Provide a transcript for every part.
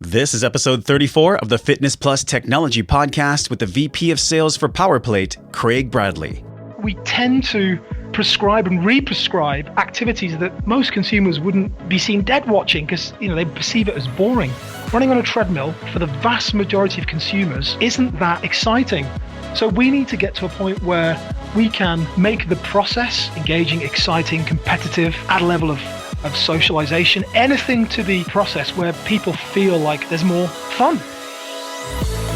This is episode 34 of the Fitness Plus Technology Podcast with the VP of Sales for PowerPlate, Craig Bradley. We tend to prescribe and re-prescribe activities that most consumers wouldn't be seen dead watching because they perceive it as boring. Running on a treadmill for the vast majority of consumers isn't that exciting. So we need to get to a point where we can make the process engaging, exciting, competitive, add a level of socialization, anything to the process where people feel like there's more fun.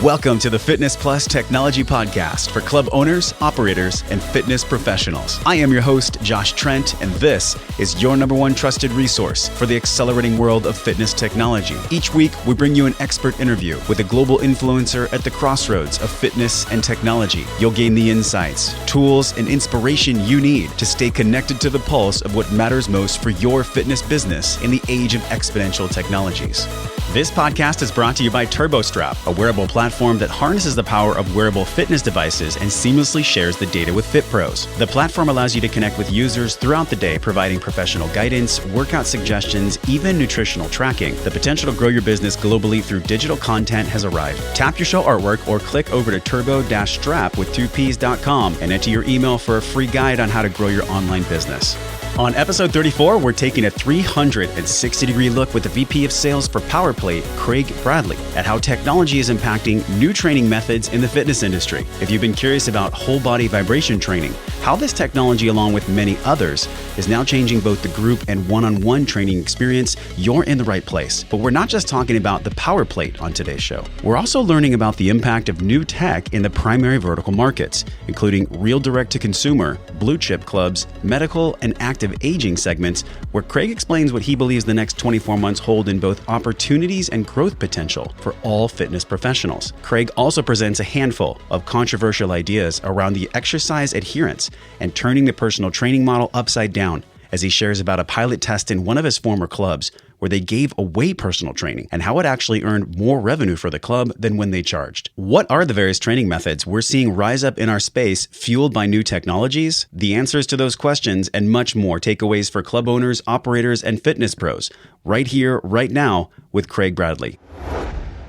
Welcome to the Fitness Plus Technology Podcast for club owners, operators, and fitness professionals. I am your host, Josh Trent, and this is your number one trusted resource for the accelerating world of fitness technology. Each week, we bring you an expert interview with a global influencer at the crossroads of fitness and technology. You'll gain the insights, tools, and inspiration you need to stay connected to the pulse of what matters most for your fitness business in the age of exponential technologies. This podcast is brought to you by TurboStrap, a wearable platform that harnesses the power of wearable fitness devices and seamlessly shares the data with FitPros. The platform allows you to connect with users throughout the day, providing professional guidance, workout suggestions, even nutritional tracking. The potential to grow your business globally through digital content has arrived. Tap your show artwork or click over to turbo-strap with 2ps.com and enter your email for a free guide on how to grow your online business. On episode 34, we're taking a 360-degree look with the VP of Sales for PowerPlate, Craig Bradley, at how technology is impacting new training methods in the fitness industry. If you've been curious about whole body vibration training, how this technology, along with many others, is now changing both the group and one-on-one training experience, you're in the right place. But we're not just talking about the PowerPlate on today's show. We're also learning about the impact of new tech in the primary vertical markets, including real direct-to-consumer, blue-chip clubs, medical, and active aging segments, where Craig explains what he believes the next 24 months hold in both opportunities and growth potential for all fitness professionals. Craig also presents a handful of controversial ideas around the exercise adherence and turning the personal training model upside down, as he shares about a pilot test in one of his former clubs where they gave away personal training and how it actually earned more revenue for the club than when they charged. What are the various training methods we're seeing rise up in our space fueled by new technologies? The answers to those questions and much more takeaways for club owners, operators, and fitness pros right here, right now with Craig Bradley.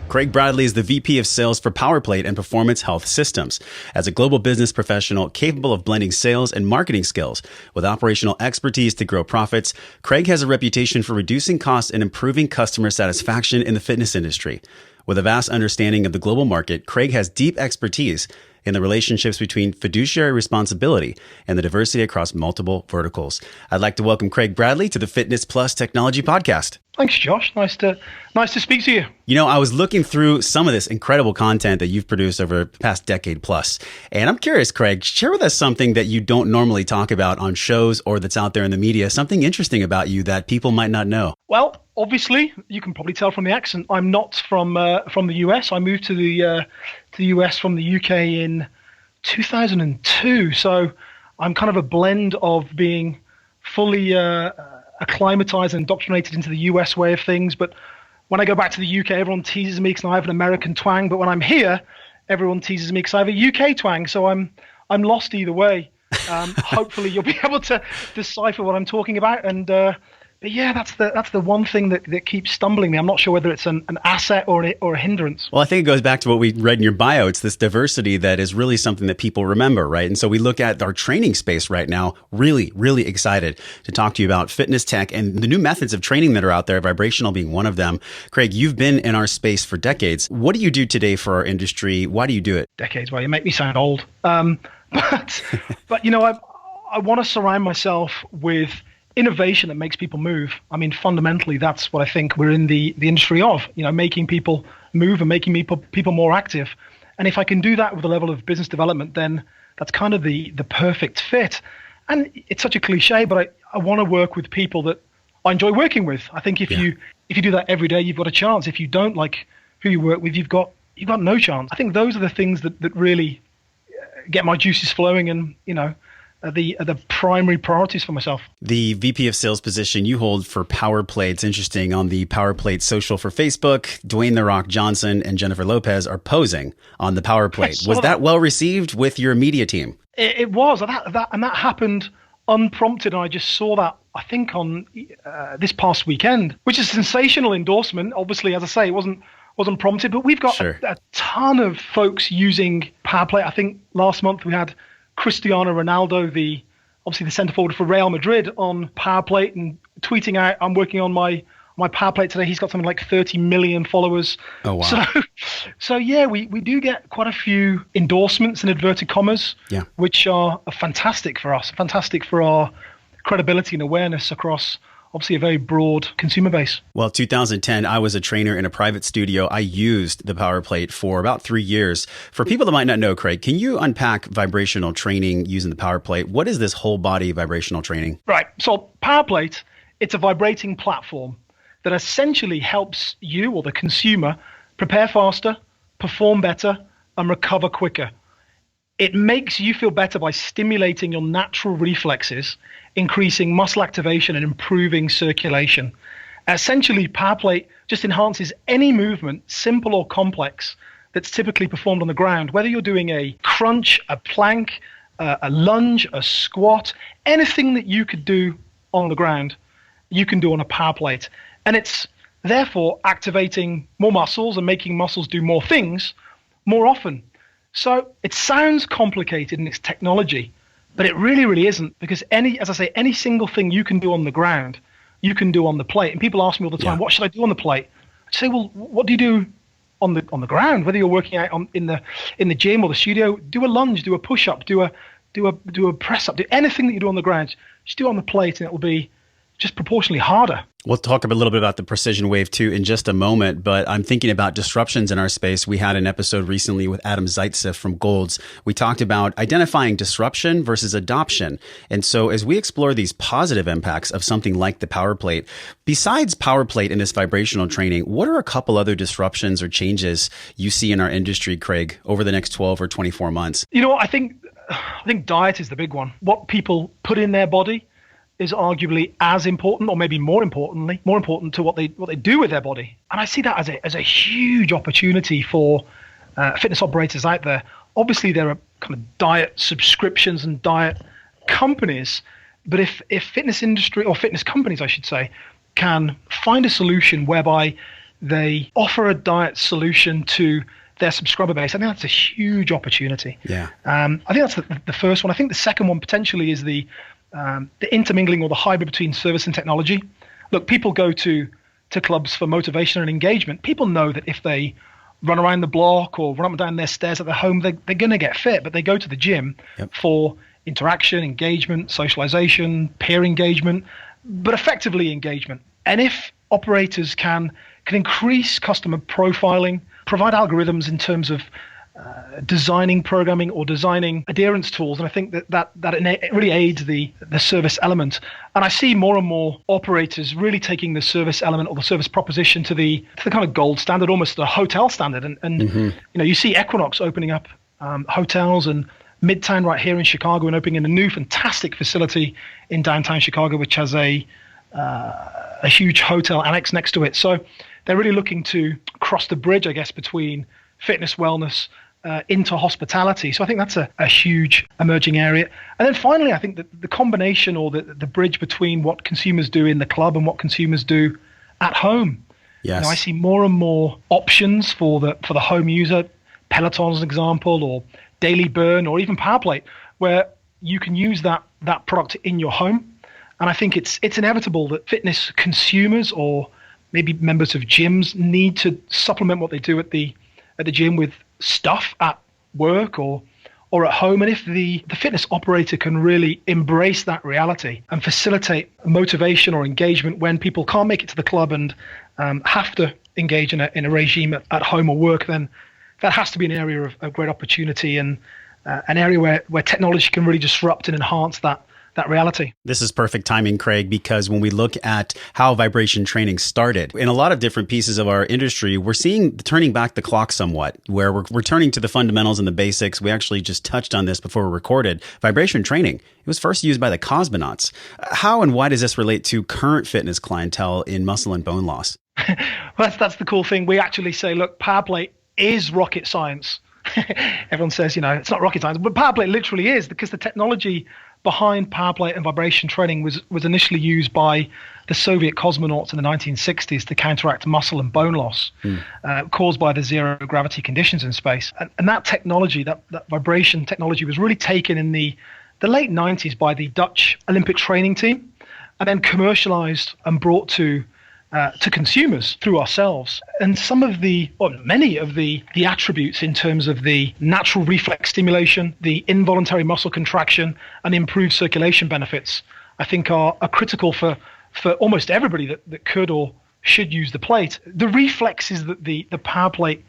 Craig Bradley is the VP of Sales for PowerPlate and Performance Health Systems. As a global business professional capable of blending sales and marketing skills with operational expertise to grow profits, Craig has a reputation for reducing costs and improving customer satisfaction in the fitness industry. With a vast understanding of the global market, Craig has deep expertise in the relationships between fiduciary responsibility and the diversity across multiple verticals. I'd like to welcome Craig Bradley to the Fitness Plus Technology Podcast. Thanks, Josh. Nice to speak to you. I was looking through some of this incredible content that you've produced over the past decade plus. And I'm curious, Craig, share with us something that you don't normally talk about on shows or that's out there in the media, something interesting about you that people might not know. Well, obviously, you can probably tell from the accent, I'm not from the US. I moved to the US from the UK in 2002. So I'm kind of a blend of being fully acclimatized and indoctrinated into the US way of things. But when I go back to the UK, everyone teases me because I have an American twang. But when I'm here, everyone teases me because I have a UK twang. So I'm lost either way. Hopefully you'll be able to decipher what I'm talking about. And but yeah, that's the one thing that keeps stumbling me. I'm not sure whether it's an asset or a hindrance. Well, I think it goes back to what we read in your bio. It's this diversity that is really something that people remember, right? And so we look at our training space right now, really, really excited to talk to you about fitness tech and the new methods of training that are out there, vibrational being one of them. Craig, you've been in our space for decades. What do you do today for our industry? Why do you do it? Decades? Well, you make me sound old. But I want to surround myself with innovation that makes people move. I mean, fundamentally, that's what I think we're in the industry of, making people move and making people more active. And if I can do that with a level of business development, then that's kind of the perfect fit. And it's such a cliche, but I want to work with people that I enjoy working with. I think if you do that every day, you've got a chance. If you don't like who you work with, you've got no chance. I think those are the things that really get my juices flowing and, are the primary priorities for myself. The VP of Sales position you hold for PowerPlate, it's interesting, on the PowerPlate social for Facebook, Dwayne "The Rock" Johnson and Jennifer Lopez are posing on the PowerPlate. Was that well received with your media team? It was. And that happened unprompted, and I just saw that, I think, on this past weekend, which is a sensational endorsement. Obviously, as I say, it wasn't prompted, but we've got a ton of folks using PowerPlate. I think last month we had Cristiano Ronaldo, obviously the centre forward for Real Madrid, on PowerPlate and tweeting out, "I'm working on my PowerPlate today." He's got something like 30 million followers. Oh, wow. So yeah, we do get quite a few endorsements in inverted commas, which are fantastic for us, fantastic for our credibility and awareness across obviously a very broad consumer base. Well, 2010, I was a trainer in a private studio. I used the PowerPlate for about 3 years. For people that might not know, Craig, can you unpack vibrational training using the PowerPlate? What is this whole body vibrational training? Right. So PowerPlate, it's a vibrating platform that essentially helps you or the consumer prepare faster, perform better, and recover quicker. It makes you feel better by stimulating your natural reflexes, increasing muscle activation, and improving circulation. Essentially, PowerPlate just enhances any movement, simple or complex, that's typically performed on the ground, whether you're doing a crunch, a plank, a lunge, a squat, anything that you could do on the ground, you can do on a PowerPlate. And it's therefore activating more muscles and making muscles do more things more often. So it sounds complicated in its technology, but it really, really isn't, because any single thing you can do on the ground, you can do on the plate. And people ask me all the time, what should I do on the plate? I say, well, what do you do on the ground? Whether you're working out in the gym or the studio, do a lunge, do a push-up, do a press-up, do anything that you do on the ground, just do it on the plate, and it will be just proportionally harder. We'll talk a little bit about the precision wave too in just a moment, but I'm thinking about disruptions in our space. We had an episode recently with Adam Zaitsev from Golds. We talked about identifying disruption versus adoption. And so as we explore these positive impacts of something like the PowerPlate, besides PowerPlate and this vibrational training, what are a couple other disruptions or changes you see in our industry, Craig, over the next 12 or 24 months? You know, I think diet is the big one. What people put in their body is arguably as important, or maybe more important to what they do with their body. And I see that as a huge opportunity for fitness operators out there. Obviously, there are kind of diet subscriptions and diet companies, but if fitness industry, or fitness companies, I should say, can find a solution whereby they offer a diet solution to their subscriber base, I think that's a huge opportunity. Yeah. I think that's the first one. I think the second one potentially is the intermingling or the hybrid between service and technology. Look, people go to clubs for motivation and engagement. People know that if they run around the block or run up and down their stairs at their home, they're going to get fit, but they go to the gym for interaction, engagement, socialization, peer engagement, but effectively engagement. And if operators can increase customer profiling, provide algorithms in terms of designing programming or designing adherence tools, and I think that it really aids the service element. And I see more and more operators really taking the service element or the service proposition to the kind of gold standard, almost the hotel standard. And you know, you see Equinox opening up hotels and Midtown right here in Chicago, and opening in a new fantastic facility in downtown Chicago, which has a huge hotel annex next to it. So they're really looking to cross the bridge, I guess, between fitness, wellness, into hospitality. So I think that's a huge emerging area. And then finally, I think that the combination or the bridge between what consumers do in the club and what consumers do at home. Yes. You know, I see more and more options for the home user, Peloton as an example, or Daily Burn, or even PowerPlate, where you can use that product in your home. And I think it's inevitable that fitness consumers or maybe members of gyms need to supplement what they do at the gym with stuff at work or at home. And if the fitness operator can really embrace that reality and facilitate motivation or engagement when people can't make it to the club and have to engage in a regime at home or work, then that has to be an area of great opportunity, and an area where technology can really disrupt and enhance that reality. This is perfect timing, Craig, because when we look at how vibration training started in a lot of different pieces of our industry, we're seeing turning back the clock somewhat, where we're returning to the fundamentals and the basics. We actually just touched on this before we recorded. Vibration training, it was first used by the cosmonauts. How and why does this relate to current fitness clientele in muscle and bone loss? Well, that's the cool thing. We actually say, look, PowerPlate is rocket science. Everyone says, it's not rocket science, but PowerPlate literally is, because the technology behind power plate and vibration training was initially used by the Soviet cosmonauts in the 1960s to counteract muscle and bone loss caused by the zero gravity conditions in space. And that technology, that vibration technology, was really taken in the late 90s by the Dutch Olympic training team, and then commercialized and brought to consumers through ourselves. And many of the attributes in terms of the natural reflex stimulation, the involuntary muscle contraction, and improved circulation benefits, I think are critical for almost everybody that could or should use the plate. The reflexes that the power plate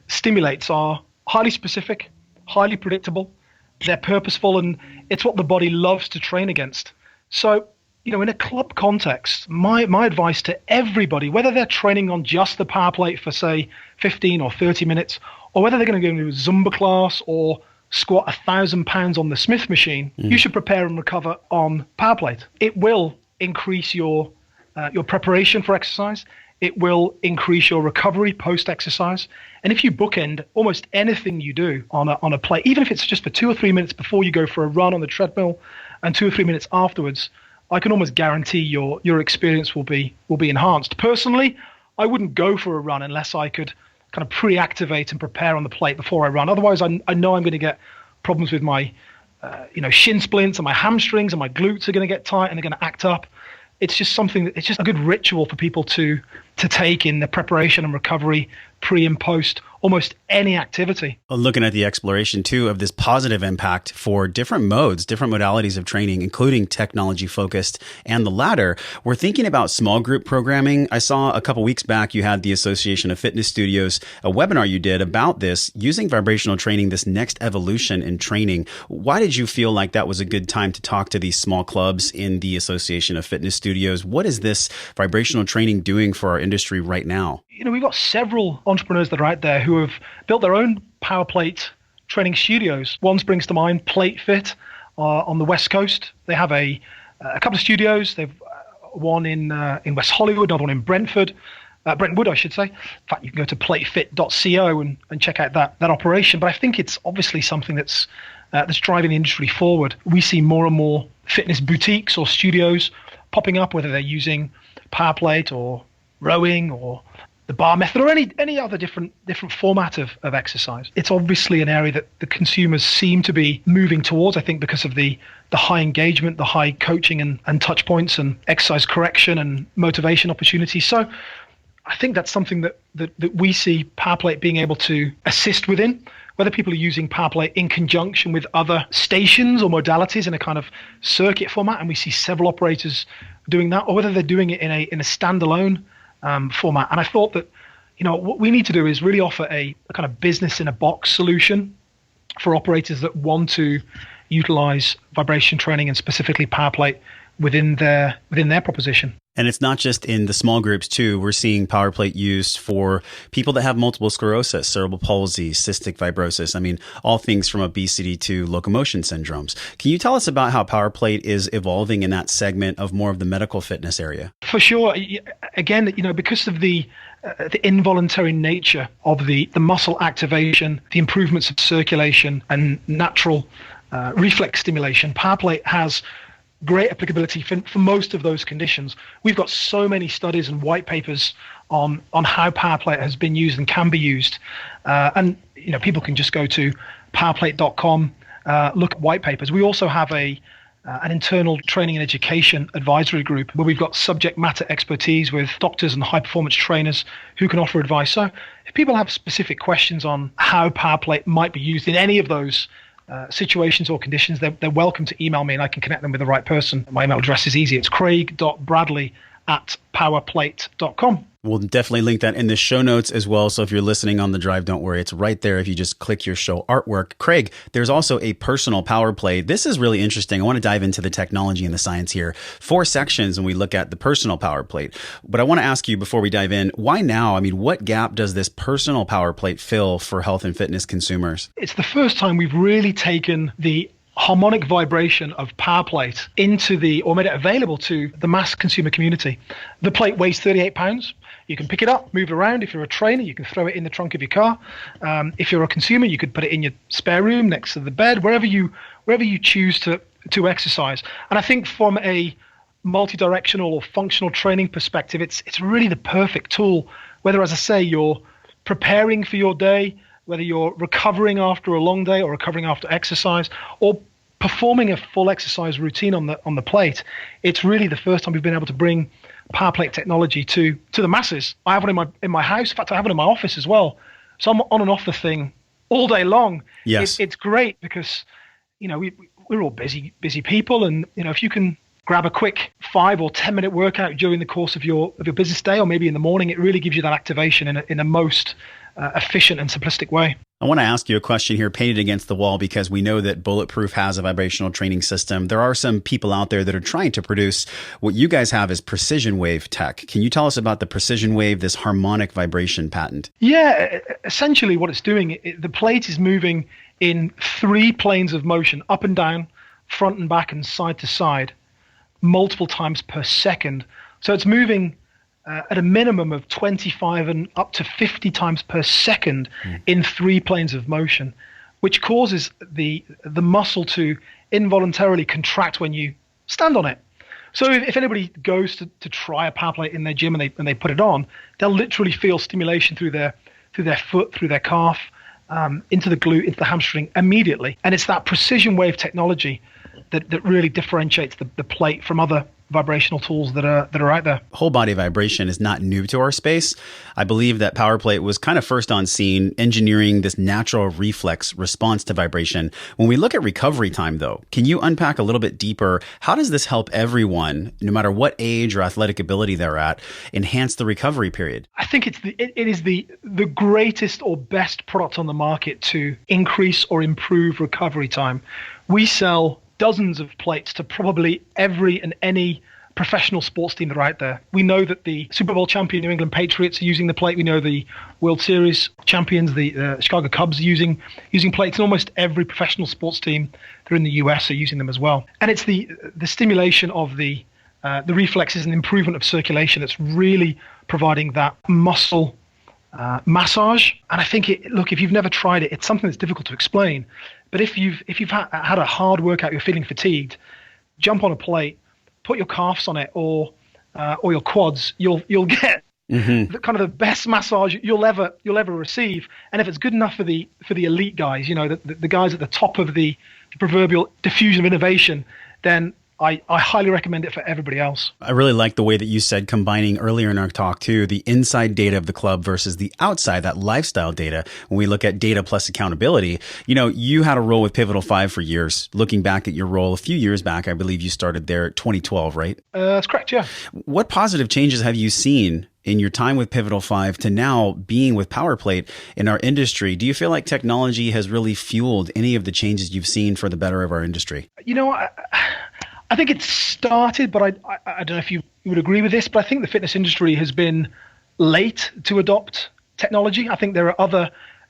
stimulates are highly specific, highly predictable, they're purposeful, and it's what the body loves to train against. So, in a club context, my advice to everybody, whether they're training on just the power plate for, say, 15 or 30 minutes, or whether they're going to go into a Zumba class or squat 1,000 pounds on the Smith machine, you should prepare and recover on power plate. It will increase your preparation for exercise. It will increase your recovery post-exercise. And if you bookend almost anything you do on a plate, even if it's just for 2 or 3 minutes before you go for a run on the treadmill and 2 or 3 minutes afterwards, I can almost guarantee your experience will be enhanced. Personally, I wouldn't go for a run unless I could kind of pre-activate and prepare on the plate before I run. Otherwise, I know I'm going to get problems with my shin splints, and my hamstrings and my glutes are going to get tight and they're going to act up. It's just it's just a good ritual for people to take in the preparation and recovery, pre and post almost any activity. Looking at the exploration too of this positive impact for different modes, different modalities of training, including technology focused and the latter, we're thinking about small group programming. I saw a couple weeks back you had the Association of Fitness Studios, a webinar you did about this, using vibrational training, this next evolution in training. Why did you feel like that was a good time to talk to these small clubs in the Association of Fitness Studios? What is this vibrational training doing for our industry right now? We've got several entrepreneurs that are out there who have built their own power plate training studios. One springs to mind, Plate Fit, on the West Coast. They have a couple of studios. They've one in West Hollywood, another one in Brentwood, I should say. In fact, you can go to platefit.co and check out that operation. But I think it's obviously something that's driving the industry forward. We see more and more fitness boutiques or studios popping up, whether they're using power plate or rowing or the bar method or any other different format of exercise. It's obviously an area that the consumers seem to be moving towards, I think, because of the high engagement, the high coaching and touch points and exercise correction and motivation opportunities. So I think that's something that we see power plate being able to assist within, whether people are using power plate in conjunction with other stations or modalities in a kind of circuit format, and we see several operators doing that, or whether they're doing it in a standalone format. And I thought that, what we need to do is really offer a kind of business in a box solution for operators that want to utilize vibration training and specifically power plate within their proposition. And it's not just in the small groups too. We're seeing power plate used for people that have multiple sclerosis, cerebral palsy, cystic fibrosis. I mean, all things from obesity to locomotion syndromes. Can you tell us about how power plate is evolving in that segment of more of the medical fitness area? For sure. Again, because of the involuntary nature of the muscle activation, the improvements of circulation and natural reflex stimulation, power plate has great applicability for most of those conditions. We've got so many studies and white papers on how power plate has been used and can be used. And people can just go to powerplate.com, look at white papers. We also have an internal training and education advisory group where we've got subject matter expertise with doctors and high performance trainers who can offer advice. So if people have specific questions on how power plate might be used in any of those situations or conditions, they're welcome to email me and I can connect them with the right person. My email address is easy. It's craig.bradley@powerplate.com. We'll definitely link that in the show notes as well. So if you're listening on the drive, don't worry. It's right there if you just click your show artwork. Craig, there's also a personal power plate. This is really interesting. I want to dive into the technology and the science here. 4 sections when we look at the personal power plate. But I want to ask you before we dive in, why now? I mean, what gap does this personal power plate fill for health and fitness consumers? It's the first time we've really taken the harmonic vibration of power plate or made it available to the mass consumer community. The plate weighs 38 pounds. You can pick it up, move it around. If you're a trainer, you can throw it in the trunk of your car. If you're a consumer, you could put it in your spare room next to the bed, wherever you choose to to exercise. And I think from a multi-directional or functional training perspective, it's really the perfect tool, whether, as I say, you're preparing for your day, whether you're recovering after a long day or recovering after exercise, or performing a full exercise routine on the plate. It's really the first time we've been able to bring power plate technology to the masses. I have one in my house. In fact, I have it in my office as well. So I'm on and off the thing all day long. Yes. It's great because, we're all busy people, and if you can grab a quick 5 or 10 minute workout during the course of your business day, or maybe in the morning, it really gives you that activation in a most efficient and simplistic way. I want to ask you a question here, painted against the wall, because we know that Bulletproof has a vibrational training system. There are some people out there that are trying to produce what you guys have as precision wave tech. Can you tell us about the precision wave, this harmonic vibration patent? Yeah, essentially what it's doing, the plate is moving in 3 planes of motion, up and down, front and back, and side to side, multiple times per second. So it's moving at a minimum of 25 and up to 50 times per second in 3 planes of motion, which causes the muscle to involuntarily contract when you stand on it. So if anybody goes to try a power plate in their gym and they put it on, they'll literally feel stimulation through their foot, through their calf, into the glute, into the hamstring immediately. And it's that precision wave technology that really differentiates the plate from other vibrational tools that are out there. Whole body vibration is not new to our space. I believe that PowerPlate was kind of first on scene, engineering this natural reflex response to vibration. When we look at recovery time, though, can you unpack a little bit deeper? How does this help everyone, no matter what age or athletic ability they're at, enhance the recovery period? I think it is the greatest or best product on the market to increase or improve recovery time. We sell dozens of plates to probably every and any professional sports team that are out there. We know that the Super Bowl champion New England Patriots are using the plate. We know the World Series champions, the Chicago Cubs, are using plates. And almost every professional sports team that are in the US are using them as well. And it's the stimulation of the reflexes and improvement of circulation that's really providing that muscle massage. And I think if you've never tried it, it's something that's difficult to explain. But if you've had a hard workout, you're feeling fatigued, jump on a plate, put your calves on it or your quads, you'll get the kind of the best massage you'll ever receive. And if it's good enough for the elite guys, the guys at the top of the proverbial diffusion of innovation, then I highly recommend it for everybody else. I really like the way that you said, combining earlier in our talk too, the inside data of the club versus the outside, that lifestyle data. When we look at data plus accountability, you had a role with Pivotal 5 for years. Looking back at your role a few years back, I believe you started there 2012, right? That's correct, yeah. What positive changes have you seen in your time with Pivotal 5 to now being with PowerPlate in our industry? Do you feel like technology has really fueled any of the changes you've seen for the better of our industry? I think it's started, but I don't know if you would agree with this, but I think the fitness industry has been late to adopt technology. I think there are other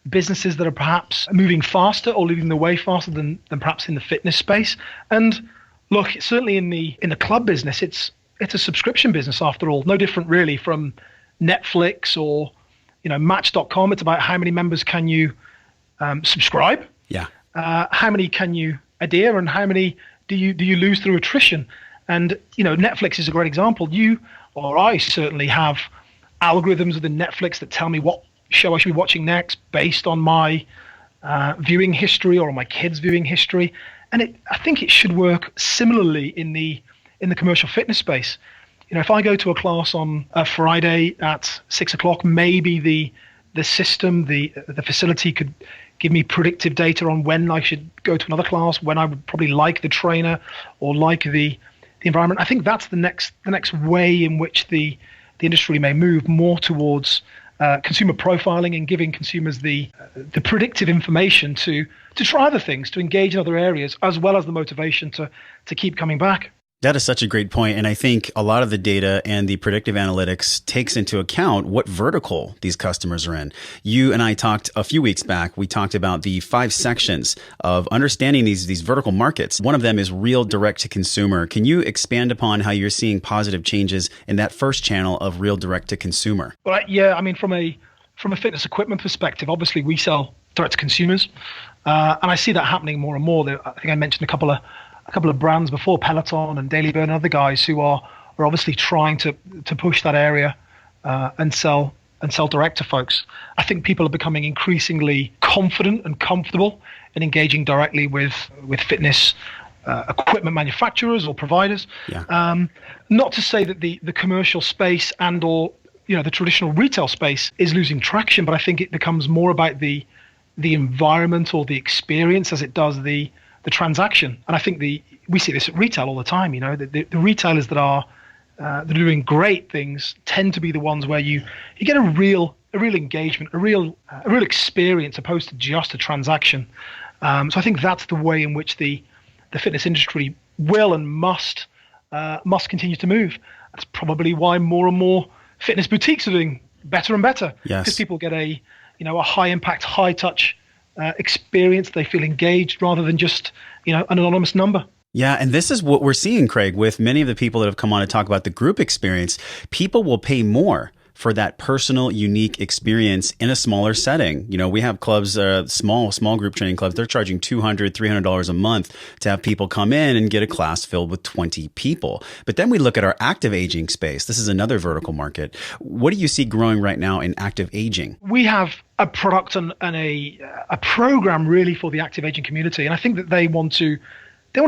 businesses that are perhaps moving faster or leading the way faster than perhaps in the fitness space. And look, certainly in the club business, it's a subscription business after all, no different really from Netflix or Match.com. It's about how many members can you subscribe, how many can you adhere, and how many do you lose through attrition. And Netflix is a great example. You or I certainly have algorithms within Netflix that tell me what show I should be watching next based on my viewing history or my kids' viewing history. And I think it should work similarly in the commercial fitness space. If I go to a class on a Friday at 6:00, maybe the system, the facility could give me predictive data on when I should go to another class, when I would probably like the trainer or like the environment. I think that's the next way in which the industry may move more towards consumer profiling and giving consumers the predictive information to try other things, to engage in other areas, as well as the motivation to keep coming back. That is such a great point. And I think a lot of the data and the predictive analytics takes into account what vertical these customers are in. You and I talked a few weeks back, we talked about the 5 sections of understanding these vertical markets. One of them is real direct to consumer. Can you expand upon how you're seeing positive changes in that first channel of real direct to consumer? Well, yeah, I mean, from a fitness equipment perspective, obviously we sell direct to consumers. And I see that happening more and more. I think I mentioned a couple a couple of brands before, Peloton and Daily Burn and other guys who are obviously trying to push that area and sell direct to folks. I think people are becoming increasingly confident and comfortable in engaging directly with fitness equipment manufacturers or providers. Yeah. Not to say that the commercial space and or the traditional retail space is losing traction, but I think it becomes more about the environment or the experience as it does the transaction. And I think we see this at retail all the time. The retailers that are doing great things tend to be the ones where you get a real engagement, a real experience opposed to just a transaction. So I think that's the way in which the fitness industry will and must continue to move. That's probably why more and more fitness boutiques are doing better and better. Yes. Because people get a high impact, high touch experience. They feel engaged rather than just an anonymous number. Yeah, and this is what we're seeing, Craig, with many of the people that have come on to talk about the group experience. People will pay more for that personal, unique experience in a smaller setting. We have clubs, small group training clubs, they're charging $200, $300 a month to have people come in and get a class filled with 20 people. But then we look at our active aging space. This is another vertical market. What do you see growing right now in active aging? We have a product and a program really for the active aging community. And I think that they want to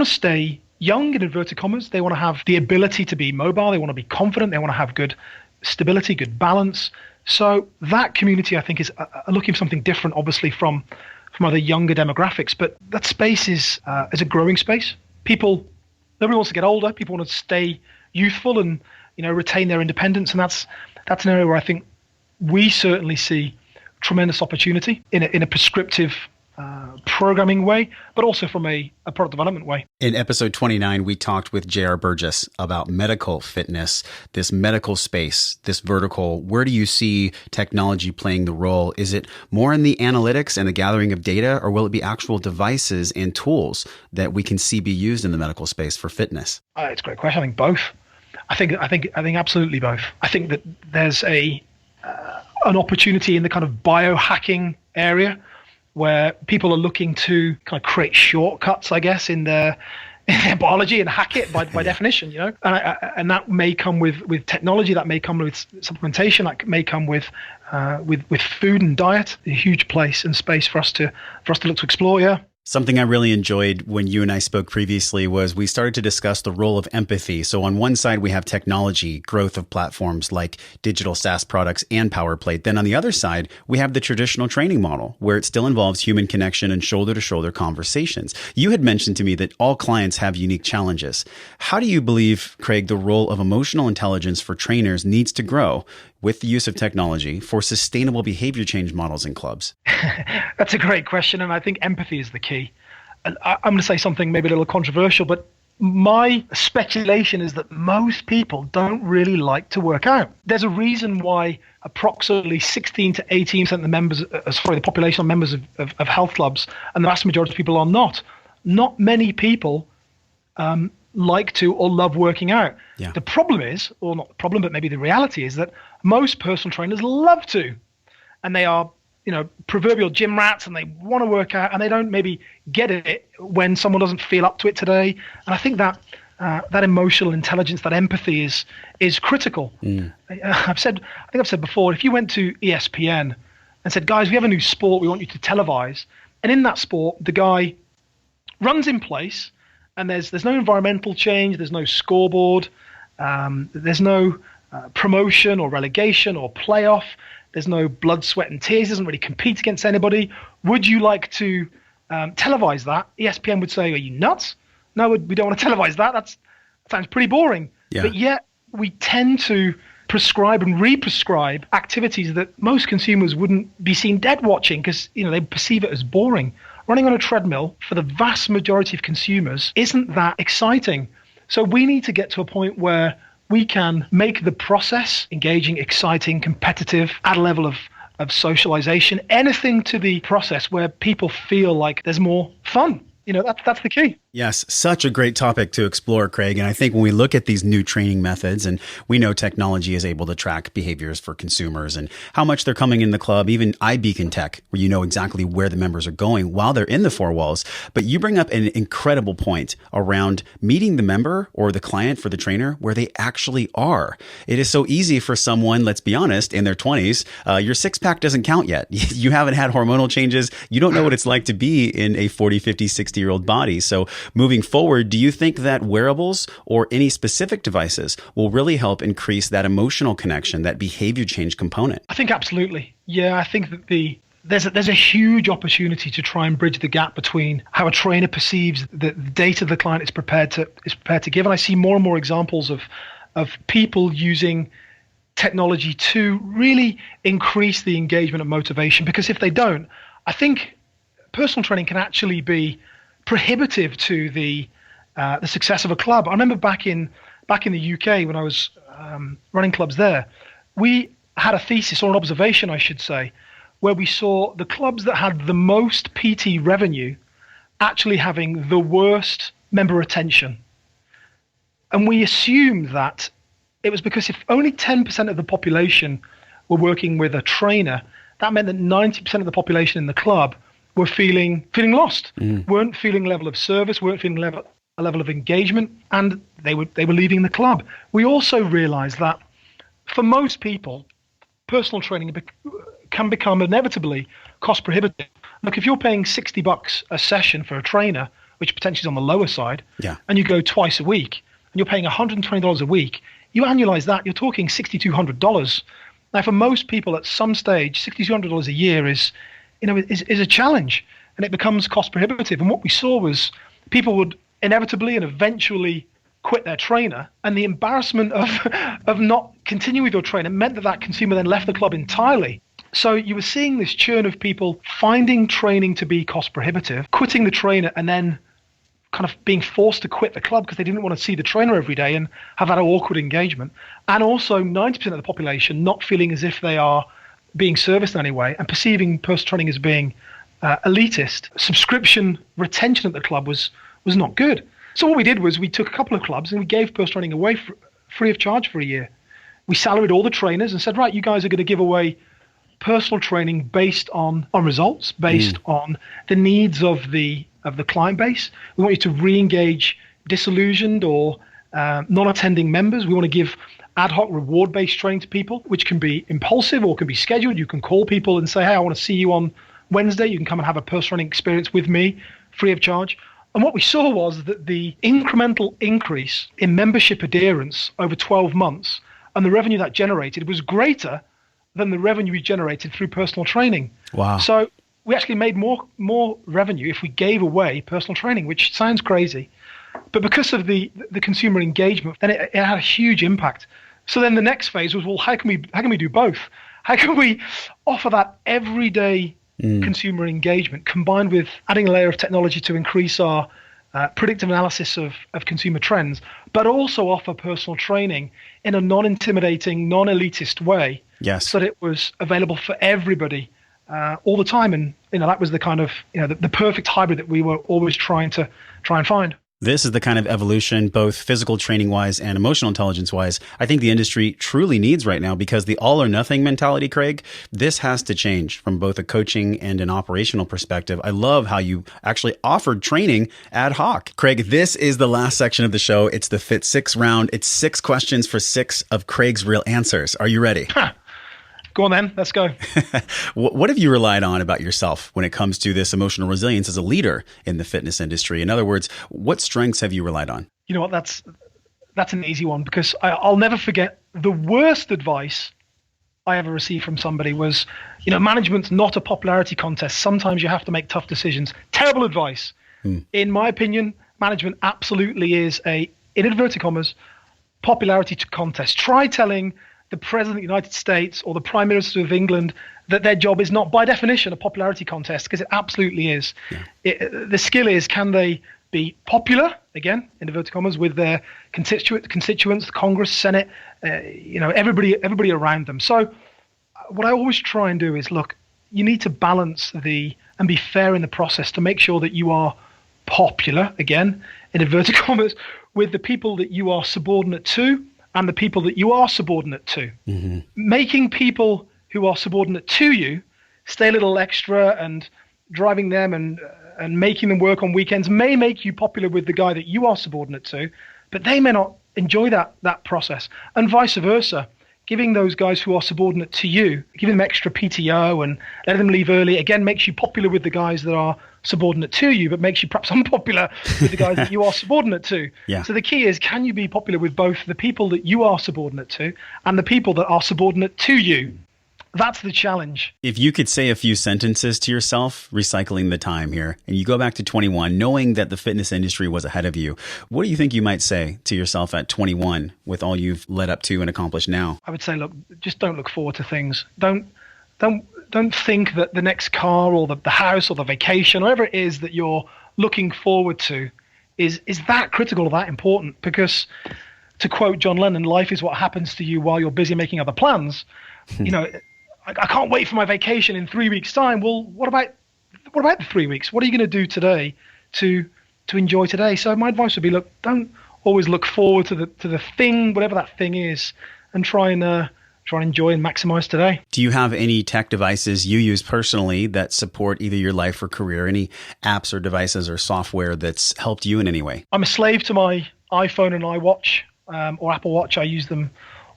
stay young, in inverted commas. They want to have the ability to be mobile. They want to be confident. They want to have good stability, good balance. So that community, I think, is looking for something different, obviously, from other younger demographics. But that space is a growing space. Nobody wants to get older. People want to stay youthful and retain their independence. And that's an area where I think we certainly see tremendous opportunity in a prescriptive programming way, but also from a product development way. In episode 29, we talked with J.R. Burgess about medical fitness, this medical space, this vertical. Where do you see technology playing the role? Is it more in the analytics and the gathering of data, or will it be actual devices and tools that we can see be used in the medical space for fitness? It's a great question. I think both. I think absolutely both. I think that there's an opportunity in the kind of biohacking area, where people are looking to kind of create shortcuts, I guess, in their biology and hack it by definition, and that may come with technology, that may come with supplementation, that may come with food and diet. A huge place and space for us to look to explore. Yeah. Something I really enjoyed when you and I spoke previously was we started to discuss the role of empathy. So on one side, we have technology, growth of platforms like digital SaaS products and PowerPlate. Then on the other side, we have the traditional training model where it still involves human connection and shoulder-to-shoulder conversations. You had mentioned to me that all clients have unique challenges. How do you believe, Craig, the role of emotional intelligence for trainers needs to grow with the use of technology for sustainable behavior change models in clubs? That's a great question, and I think empathy is the key. And I'm going to say something maybe a little controversial, but my speculation is that most people don't really like to work out. There's a reason why approximately 16 to 18% of the population are members of health clubs, and the vast majority of people are not. Not many people like to or love working out. Yeah. The problem is, or not the problem, but maybe the reality is that most personal trainers love to, and they are proverbial gym rats, and they want to work out, and they don't maybe get it when someone doesn't feel up to it today. And I think that emotional intelligence, that empathy is critical. I've said before, if you went to ESPN and said, guys, we have a new sport we want you to televise, and in that sport, the guy runs in place, and there's no environmental change, there's no scoreboard, there's no promotion or relegation or playoff, there's no blood, sweat, and tears, doesn't really compete against anybody. Would you like to televise that? ESPN would say, are you nuts? No, we don't want to televise that. That sounds pretty boring. Yeah. But yet we tend to prescribe and re-prescribe activities that most consumers wouldn't be seen dead watching because they perceive it as boring. Running on a treadmill for the vast majority of consumers isn't that exciting. So we need to get to a point where we can make the process engaging, exciting, competitive, at a level of socialization, anything to the process where people feel like there's more fun. That's the key. Yes, such a great topic to explore, Craig. And I think when we look at these new training methods, and we know technology is able to track behaviors for consumers and how much they're coming in the club, even iBeacon tech, where you know exactly where the members are going while they're in the four walls. But you bring up an incredible point around meeting the member or the client for the trainer where they actually are. It is so easy for someone, let's be honest, in their 20s, your six pack doesn't count yet. You haven't had hormonal changes. You don't know what it's like to be in a 40, 50, 60-year-old body. So moving forward, do you think that wearables or any specific devices will really help increase that emotional connection, that behavior change component? I think absolutely. Yeah, I think that there's a huge opportunity to try and bridge the gap between how a trainer perceives the data the client is prepared to give. And I see more and more examples of people using technology to really increase the engagement and motivation. Because if they don't, I think personal training can actually be prohibitive to the success of a club. I remember back in the UK when I was running clubs there, we had a thesis or an observation, I should say, where we saw the clubs that had the most PT revenue actually having the worst member retention. And we assumed that it was because if only 10% of the population were working with a trainer, that meant that 90% of the population in the club were feeling lost, weren't feeling a level of service, weren't feeling a level of engagement, and they were leaving the club. We also realized that for most people, personal training can become inevitably cost prohibitive. Look, if you're paying $60 a session for a trainer, which potentially is on the lower side, and you go twice a week, and you're paying $120 a week, you annualize that, you're talking $6,200. Now, for most people at some stage, $6,200 a year is a challenge, and it becomes cost prohibitive. And what we saw was people would inevitably and eventually quit their trainer, and the embarrassment of not continuing with your trainer meant that consumer then left the club entirely. So you were seeing this churn of people finding training to be cost prohibitive, quitting the trainer, and then kind of being forced to quit the club because they didn't want to see the trainer every day and have that awkward engagement. And also 90% of the population not feeling as if they are being serviced in any way and perceiving personal training as being elitist. Subscription retention at the club was not good. So what we did was we took a couple of clubs and we gave personal training away free of charge for a year. We salaried all the trainers and said, right, you guys are going to give away personal training based on results, based on the needs of the client base. We want you to re-engage disillusioned or non-attending members. We want to give ad hoc reward-based training to people, which can be impulsive or can be scheduled. You can call people and say, hey, I want to see you on Wednesday. You can come and have a personal training experience with me free of charge. And what we saw was that the incremental increase in membership adherence over 12 months and the revenue that generated was greater than the revenue we generated through personal training. Wow. So we actually made more revenue if we gave away personal training, which sounds crazy. But because of the consumer engagement, then it had a huge impact. So then the next phase was, well, how can we do both? How can we offer that everyday consumer engagement combined with adding a layer of technology to increase our predictive analysis of consumer trends, but also offer personal training in a non-intimidating, non-elitist way, so that it was available for everybody all the time. And that was the kind of the perfect hybrid that we were always trying and find. This is the kind of evolution, both physical training wise and emotional intelligence wise, I think the industry truly needs right now, because the all or nothing mentality, Craig, this has to change from both a coaching and an operational perspective. I love how you actually offered training ad hoc. Craig, this is the last section of the show. It's the Fit 6 round. It's 6 questions for 6 of Craig's real answers. Are you ready? Go on then, let's go. What have you relied on about yourself when it comes to this emotional resilience as a leader in the fitness industry? In other words, what strengths have you relied on? You know what, that's an easy one, because I'll never forget the worst advice I ever received from somebody was, management's not a popularity contest. Sometimes you have to make tough decisions. Terrible advice. In my opinion, management absolutely is in inverted commas, popularity contest. Try telling the President of the United States or the Prime Minister of England that their job is not by definition a popularity contest, because it absolutely is. Yeah. The skill is, can they be popular, again, in inverted commas, with their constituents, the Congress, Senate, everybody around them. So what I always try and do is, look, you need to balance and be fair in the process to make sure that you are popular, again, in inverted commas, with the people that you are subordinate to and the people that you are subordinate to. Mm-hmm. Making people who are subordinate to you stay a little extra and driving them and making them work on weekends may make you popular with the guy that you are subordinate to, but they may not enjoy that process. And vice versa. Giving those guys who are subordinate to you, giving them extra PTO and letting them leave early, again, makes you popular with the guys that are subordinate to you, but makes you perhaps unpopular with the guys that you are subordinate to. Yeah. So the key is, can you be popular with both the people that you are subordinate to and the people that are subordinate to you? That's the challenge. If you could say a few sentences to yourself, recycling the time here, and you go back to 21, knowing that the fitness industry was ahead of you, what do you think you might say to yourself at 21 with all you've led up to and accomplished now? I would say, look, just don't look forward to things. Don't think that the next car or the house or the vacation, whatever it is that you're looking forward to, is that critical or that important. Because, to quote John Lennon, life is what happens to you while you're busy making other plans. You know, I can't wait for my vacation in 3 weeks' time. Well, what about the 3 weeks? What are you going to do today to enjoy today? So my advice would be, look, don't always look forward to the thing, whatever that thing is, and try and enjoy and maximize today. Do you have any tech devices you use personally that support either your life or career? Any apps or devices or software that's helped you in any way? I'm a slave to my iPhone and iWatch or Apple Watch. I use them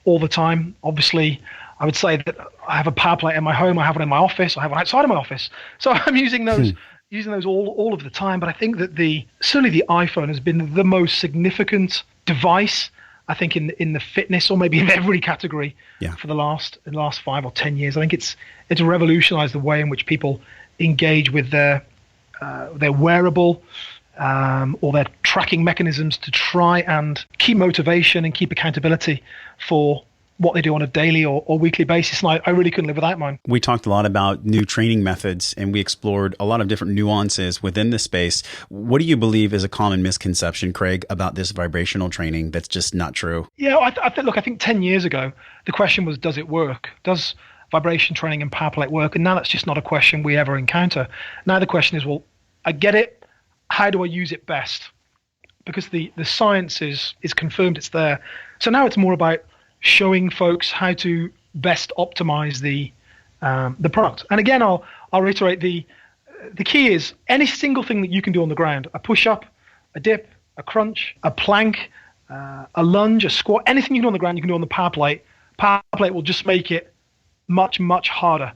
all the time. Obviously, I would say that I have a power plate in my home. I have one in my office. I have one outside of my office. So I'm using those all of the time. But I think that certainly the iPhone has been the most significant device, I think, in the fitness or maybe in every category for the last 5 or 10 years. I think it's revolutionized the way in which people engage with their wearable or their tracking mechanisms to try and keep motivation and keep accountability for what they do on a daily or weekly basis. And I really couldn't live without mine. We talked a lot about new training methods, and we explored a lot of different nuances within the space. What do you believe is a common misconception, Craig, about this vibrational training that's just not true? Yeah, I think 10 years ago, the question was, does it work? Does vibration training and power plate work? And now that's just not a question we ever encounter. Now the question is, well, I get it. How do I use it best? Because the science is confirmed, it's there. So now it's more about showing folks how to best optimize the product. And again, I'll reiterate, the key is any single thing that you can do on the ground: a push-up, a dip, a crunch, a plank, a lunge, a squat, anything you can do on the ground, you can do on the power plate. Power plate will just make it much, much harder.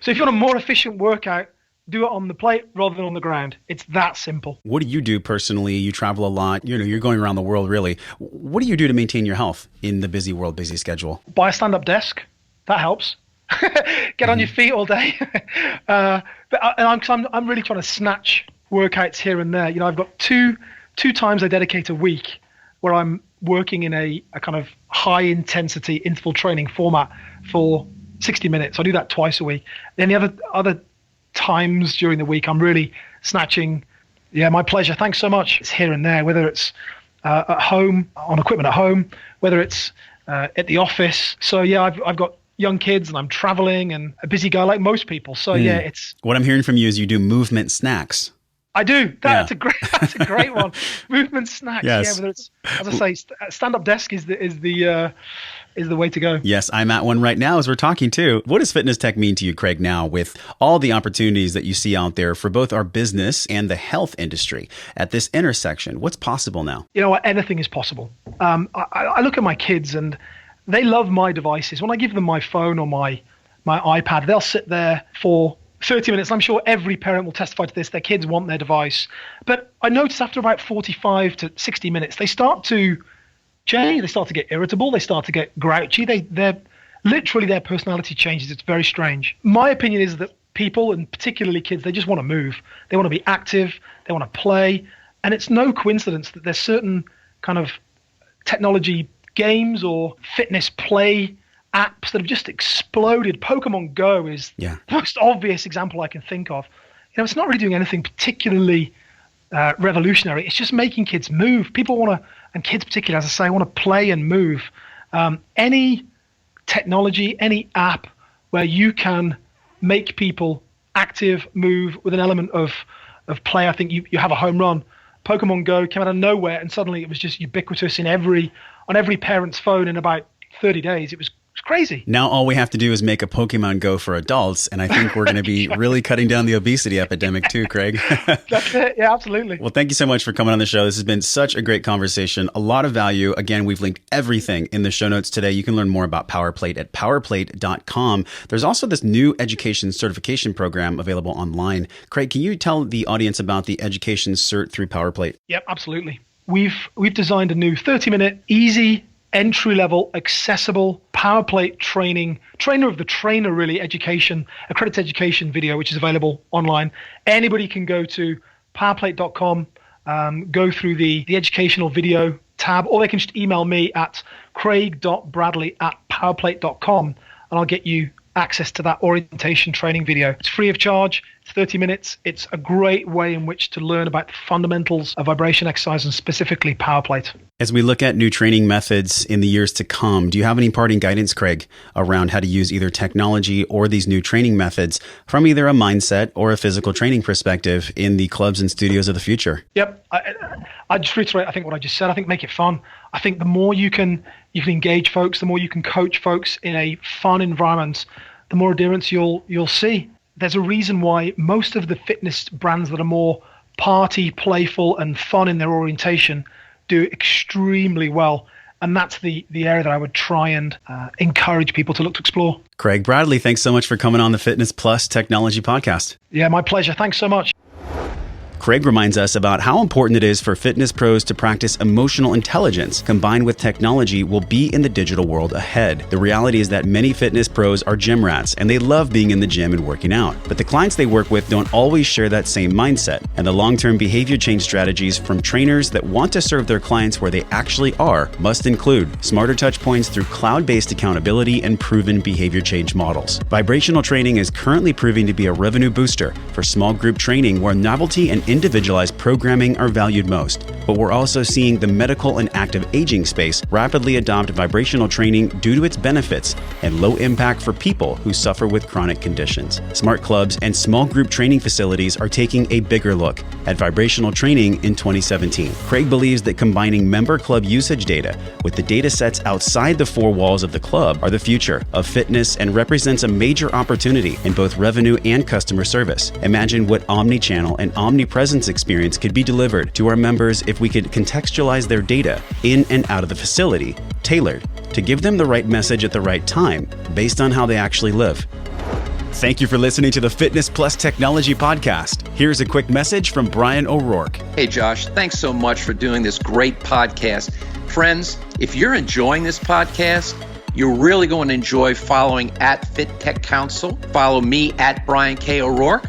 So if you want a more efficient workout, do it on the plate rather than on the ground. It's that simple. What do you do personally? You travel a lot. You're going around the world, really. What do you do to maintain your health in the busy world, busy schedule? Buy a stand-up desk. That helps. Get on your feet all day. I'm really trying to snatch workouts here and there. I've got two times I dedicate a week where I'm working in a kind of high-intensity interval training format for 60 minutes. I do that twice a week. Then the other times during the week, I'm really snatching, my pleasure. Thanks so much. It's here and there, whether it's at home, on equipment at home, whether it's at the office. So I've got young kids and I'm traveling and a busy guy like most people. So it's. What I'm hearing from you is you do movement snacks. I do. That's a great one. Movement snacks. Yes. Yeah, whether it's, as I say, stand-up desk is the way to go. Yes, I'm at one right now as we're talking too. What does fitness tech mean to you, Craig, now with all the opportunities that you see out there for both our business and the health industry at this intersection? What's possible now? You know what? Anything is possible. I look at my kids and they love my devices. When I give them my phone or my iPad, they'll sit there for 30 minutes. I'm sure every parent will testify to this. Their kids want their device. But I notice after about 45 to 60 minutes, they start to change. They start to get irritable. They start to get grouchy. They're literally, their personality changes. It's very strange. My opinion is that people, and particularly kids, they just want to move. They want to be active. They want to play. And it's no coincidence that there's certain kind of technology games or fitness play apps that have just exploded. Pokemon Go is the most obvious example I can think of. It's not really doing anything particularly revolutionary. It's just making kids move. People want to, and kids particularly, as I say, want to play and move. Any technology, any app where you can make people active, move with an element of of play. I think you have a home run. Pokemon Go came out of nowhere, and suddenly it was just ubiquitous on every parent's phone in about 30 days. It was crazy. Now all we have to do is make a Pokemon Go for adults, and I think we're going to be really cutting down the obesity epidemic too, Craig. That's it. Yeah, absolutely. Well, thank you so much for coming on the show. This has been such a great conversation, a lot of value. Again, we've linked everything in the show notes today. You can learn more about PowerPlate at powerplate.com. There's also this new education certification program available online. Craig, can you tell the audience about the education cert through PowerPlate? Yep, absolutely. We've designed a new 30-minute, easy, entry-level, accessible PowerPlate trainer of the trainer, really, accredited education video, which is available online. Anybody can go to powerplate.com, go through the educational video tab, or they can just email me at craig.bradley@powerplate.com, and I'll get you access to that orientation training video. It's free of charge. It's 30 minutes. It's a great way in which to learn about the fundamentals of vibration exercise and specifically PowerPlate. As we look at new training methods in the years to come, do you have any parting guidance, Craig, around how to use either technology or these new training methods from either a mindset or a physical training perspective in the clubs and studios of the future? Yep. I just reiterate, I think what I just said. I think make it fun. I think the more you can engage folks, the more you can coach folks in a fun environment, the more adherence you'll see. There's a reason why most of the fitness brands that are more party, playful, and fun in their orientation do extremely well. And that's the area that I would try and encourage people to look to explore. Craig Bradley, thanks so much for coming on the Fitness Plus Technology Podcast. Yeah, my pleasure. Thanks so much. Craig reminds us about how important it is for fitness pros to practice emotional intelligence combined with technology will be in the digital world ahead. The reality is that many fitness pros are gym rats and they love being in the gym and working out. But the clients they work with don't always share that same mindset. And the long-term behavior change strategies from trainers that want to serve their clients where they actually are must include smarter touch points through cloud-based accountability and proven behavior change models. Vibrational training is currently proving to be a revenue booster for small group training where novelty and individualized programming are valued most. But we're also seeing the medical and active aging space rapidly adopt vibrational training due to its benefits and low impact for people who suffer with chronic conditions. Smart clubs and small group training facilities are taking a bigger look at vibrational training in 2017. Craig believes that combining member club usage data with the data sets outside the four walls of the club are the future of fitness and represents a major opportunity in both revenue and customer service. Imagine what omni-channel and omnipresence experience could be delivered to our members if we could contextualize their data in and out of the facility, tailored to give them the right message at the right time based on how they actually live. Thank you for listening to the Fitness Plus Technology Podcast. Here's a quick message from Brian O'Rourke. Hey, Josh, thanks so much for doing this great podcast. Friends, if you're enjoying this podcast, you're really going to enjoy following at Fit Tech Council. Follow me at Brian K. O'Rourke.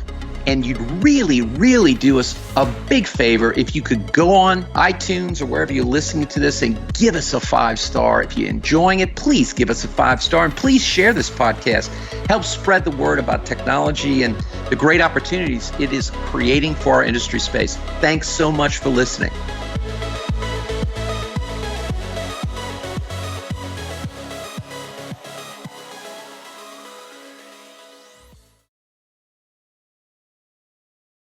And you'd really, really do us a big favor if you could go on iTunes or wherever you're listening to this and give us a 5-star. If you're enjoying it, please give us a 5-star and please share this podcast. Help spread the word about technology and the great opportunities it is creating for our industry space. Thanks so much for listening.